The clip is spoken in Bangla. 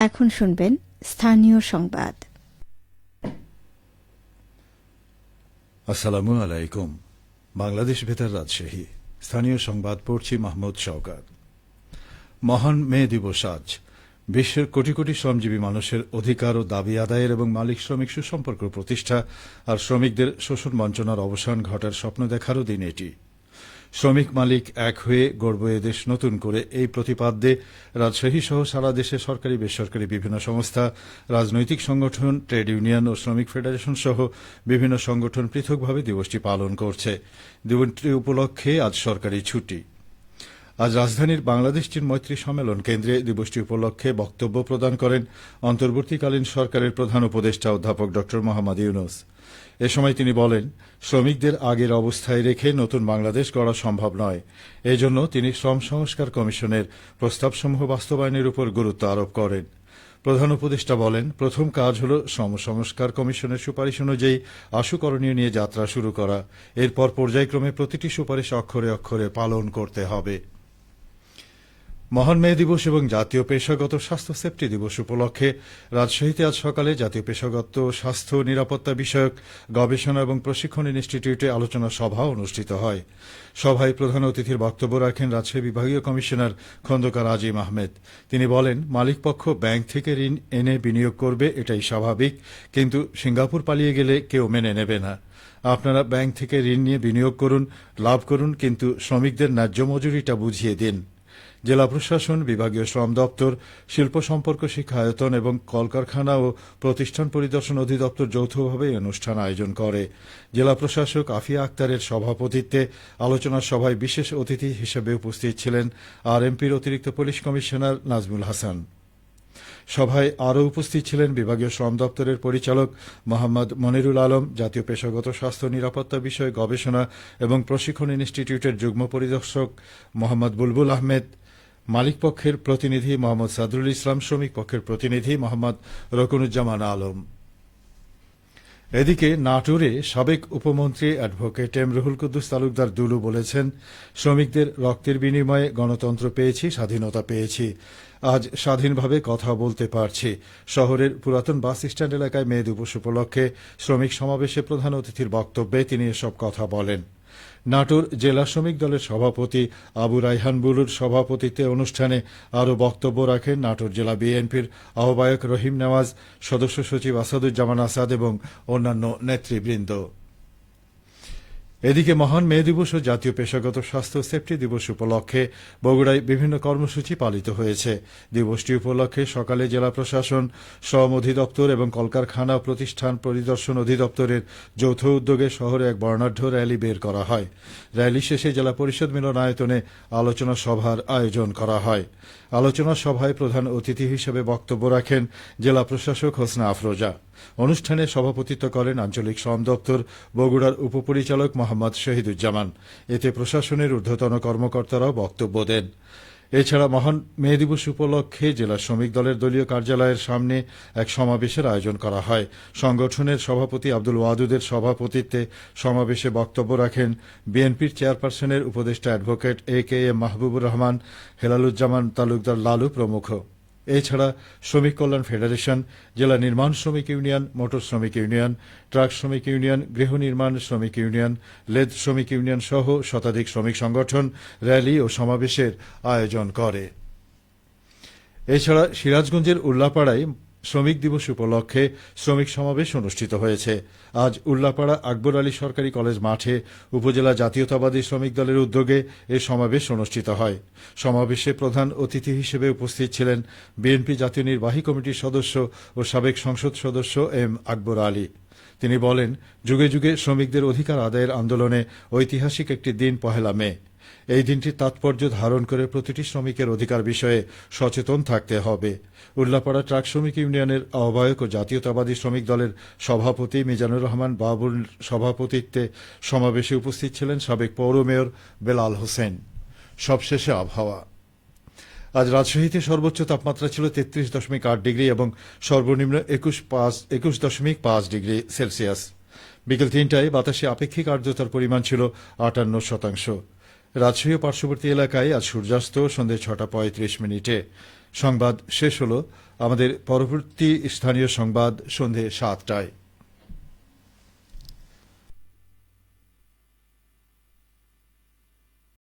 এখন শুনবেন স্থানীয় সংবাদ। আসসালামু আলাইকুম। বাংলাদেশ বেতার রাজশাহী স্থানীয় সংবাদ পড়ছি মাহমুদ শওকত। মহান মে দিবস আজ। বিশ্বের কোটি কোটি শ্রমজীবী মানুষের অধিকার ও দাবি আদায়ের এবং মালিক শ্রমিক সুসম্পর্ক প্রতিষ্ঠা আর শ্রমিকদের শোষণ বঞ্চনার অবসান ঘটার স্বপ্ন দেখারও দিন এটি। শ্রমিক মালিক এক হয়ে গড়ব এদেশ নতুন করে, এই প্রতিপাদ্যে রাজশাহী সহ সারা দেশে সরকারি বেসরকারি বিভিন্ন সংস্থা, রাজনৈতিক সংগঠন, ট্রেড ইউনিয়ন ও শ্রমিক ফেডারেশন সহ বিভিন্ন সংগঠন পৃথকভাবে দিবসটি পালন করছে। দিবসটি উপলক্ষে আজ সরকারি ছুটি। আজ রাজধানীর বাংলাদেশ চীন মৈত্রী সম্মেলন কেন্দ্রে দিবসটি উপলক্ষে বক্তব্য প্রদান করেন অন্তর্বর্তীকালীন সরকারের প্রধান উপদেষ্টা অধ্যাপক ড মোহাম্মদ ইউনূস। এ সময় তিনি বলেন, শ্রমিকদের আগের অবস্থায় রেখে নতুন বাংলাদেশ গড়া সম্ভব নয়। এজন্য তিনি শ্রম সংস্কার কমিশনের প্রস্তাবসমূহ বাস্তবায়নের উপর গুরুত্ব আরোপ করেন। প্রধান উপদেষ্টা বলেন, প্রথম কাজ হল শ্রম সংস্কার কমিশনের সুপারিশ অনুযায়ী আশু করণীয় নিয়ে যাত্রা শুরু করা। এরপর পর্যায়ক্রমে প্রতিটি সুপারিশ অক্ষরে অক্ষরে পালন করতে হবে। মহান মে দিবস এবং জাতীয় পেশাগত স্বাস্থ্য সেফটি দিবস উপলক্ষে রাজশাহীতে আজ সকালে জাতীয় পেশাগত স্বাস্থ্য নিরাপত্তা বিষয়ক গবেষণা এবং প্রশিক্ষণ ইনস্টিটিউটে আলোচনা সভা অনুষ্ঠিত হয়। সভায় প্রধান অতিথির বক্তব্য রাখেন রাজশাহী বিভাগীয় কমিশনার খন্দকার আজিম আহমেদ। তিনি বলেন, মালিকপক্ষ ব্যাংক থেকে ঋণ এনে বিনিয়োগ করবে, এটাই স্বাভাবিক, কিন্তু সিঙ্গাপুর পালিয়ে গেলে কেউ মেনে নেবে না। আপনারা ব্যাংক থেকে ঋণ নিয়ে বিনিয়োগ করুন, লাভ করুন, কিন্তু শ্রমিকদের ন্যায্য মজুরিটা বুঝিয়ে দিন। জেলা প্রশাসন, বিভাগীয় শ্রম দপ্তর, শিল্প সম্পর্ক শিক্ষায়তন এবং কলকারখানা ও প্রতিষ্ঠান পরিদর্শন অধিদপ্তর যৌথভাবে এই অনুষ্ঠান আয়োজন করে। জেলা প্রশাসক আফিয়া আক্তারের সভাপতিত্বে আলোচনা সভায় বিশেষ অতিথি হিসেবে উপস্থিত ছিলেন আরএমপির অতিরিক্ত পুলিশ কমিশনার নাজমুল হাসান। সভায় আরও উপস্থিত ছিলেন বিভাগীয় শ্রম দপ্তরের পরিচালক মোহাম্মদ মনিরুল আলম, জাতীয় পেশাগত স্বাস্থ্য নিরাপত্তা বিষয়ে গবেষণা এবং প্রশিক্ষণ ইনস্টিটিউটের যুগ্ম পরিদর্শক মোহাম্মদ বুলবুল আহমেদ, মালিকপক্ষের প্রতিনিধি মোহাম্মদ সাদরুল ইসলাম, শ্রমিক পক্ষের প্রতিনিধি মোহাম্মদ রকুনুজ্জামান আলম। এদিকে নাটোরে সাবেক উপমন্ত্রী অ্যাডভোকেট এম রুহুল কুদ্দুস তালুকদার দুলু বলেছেন, শ্রমিকদের রক্তের বিনিময়ে গণতন্ত্র পেয়েছি, স্বাধীনতা পেয়েছি। আজ স্বাধীনভাবে কথা বলতে পারছি। শহরের পুরাতন বাস স্ট্যান্ড এলাকায় মে দিবস উপলক্ষে শ্রমিক সমাবেশে প্রধান অতিথির বক্তব্যে তিনি এসব কথা বলেন। নাটোর জেলা শ্রমিক দলের সভাপতি আবু রাইহান বুলুর সভাপতিত্বে অনুষ্ঠানে আরও বক্তব্য রাখেন নাটোর জেলা বিএনপির আহ্বায়ক রহিম নেওয়াজ, সদস্য সচিব আসাদুজ্জামান আসাদ এবং অন্যান্য নেতৃবৃন্দ। এদিকে মহান মে দিবস ও জাতীয় পেশাগত স্বাস্থ্য সেফটি দিবস উপলক্ষে বগুড়ায় বিভিন্ন কর্মসূচি পালিত হয়েছে। দিবসটি উপলক্ষে সকালে জেলা প্রশাসন, শ্রম অধিদপ্তর এবং কলকারখানা প্রতিষ্ঠান পরিদর্শন অধিদপ্তরের যৌথ উদ্যোগে শহরে এক বর্ণাঢ্য র্যালি বের করা হয়। র্যালি শেষে জেলা পরিষদ মিলনায়তনে আলোচনা সভার আয়োজন করা হয়। আলোচনা সভায় প্রধান অতিথি হিসেবে বক্তব্য রাখেন জেলা প্রশাসক হোসনা আফরোজা। অনুষ্ঠানে সভাপতিত্ব করেন আঞ্চলিক শ্রম দপ্তর বগুড়ার উপপরিচালক মোহাম্মদ শহীদুজ্জামান। এতে প্রশাসনের ঊর্ধ্বতন কর্মকর্তারাও বক্তব্য দেন। এছাড়া মহান মে দিবস উপলক্ষে জেলা শ্রমিক দলের দলীয় কার্যালয়ের সামনে এক সমাবেশের আয়োজন করা হয়। সংগঠনের সভাপতি আব্দুল ওয়াদুদের সভাপতিত্বে সমাবেশে বক্তব্য রাখেন বিএনপির চেয়ারপারসনের উপদেষ্টা advocate A K M Mahbubur Rahman, Helaluzzaman Talukdar Lalu প্রমুখ। এছাড়া শ্রমিক কল্যাণ ফেডারেশন, জেলা নির্মাণ শ্রমিক ইউনিয়ন, মোটর শ্রমিক ইউনিয়ন, ট্রাক শ্রমিক ইউনিয়ন, গৃহ নির্মাণ শ্রমিক ইউনিয়ন, লেদ শ্রমিক ইউনিয়ন সহ শতাধিক শ্রমিক সংগঠন র্যালি ও সমাবেশের আয়োজন করে। এছাড়া সিরাজগঞ্জের উল্লাপাড়ায় শ্রমিক দিবস উপলক্ষে শ্রমিক সমাবেশ অনুষ্ঠিত হয়েছে। আজ উল্লাপাড়া আকবর আলী সরকারি কলেজ মাঠে উপজেলা জাতীয়তাবাদী শ্রমিক দলের উদ্যোগে এ সমাবেশ অনুষ্ঠিত হয়। সমাবেশে প্রধান অতিথি হিসেবে উপস্থিত ছিলেন বিএনপি জাতীয় নির্বাহী কমিটির সদস্য ও সাবেক সংসদ সদস্য এম আকবর আলী। তিনি বলেন, যুগে যুগে শ্রমিকদের অধিকার আদায়ের আন্দোলনে ঐতিহাসিক একটি দিন পহেলা মে। এই দিনটির তাৎপর্য ধারণ করে প্রতিটি শ্রমিকের অধিকার বিষয়ে সচেতন থাকতে হবে। উল্লাপাড়া ট্রাক শ্রমিক ইউনিয়নের আহ্বায়ক ও জাতীয়তাবাদী শ্রমিক দলের সভাপতি মিজানুর রহমান বাবুল সভাপতিত্বে সমাবেশে উপস্থিত ছিলেন সাবেক পৌর মেয়র বেলাল হোসেন। সবশেষে আবহাওয়া। আজ রাজশাহীতে সর্বোচ্চ তাপমাত্রা ছিল 33.8 ডিগ্রি এবং সর্বনিম্ন 21.5 ডিগ্রি সেলসিয়াস। বিকেল 3টায় বাতাসে আপেক্ষিক আর্দ্রতার পরিমাণ ছিল 58%। রাজশাহী ও পার্শ্ববর্তী এলাকায় আজ সূর্যাস্ত সন্ধ্যে 6টা 35 মিনিটে। সংবাদ শেষ হলো। আমাদের পরবর্তী স্থানীয় সংবাদ সন্ধে ৭টায়।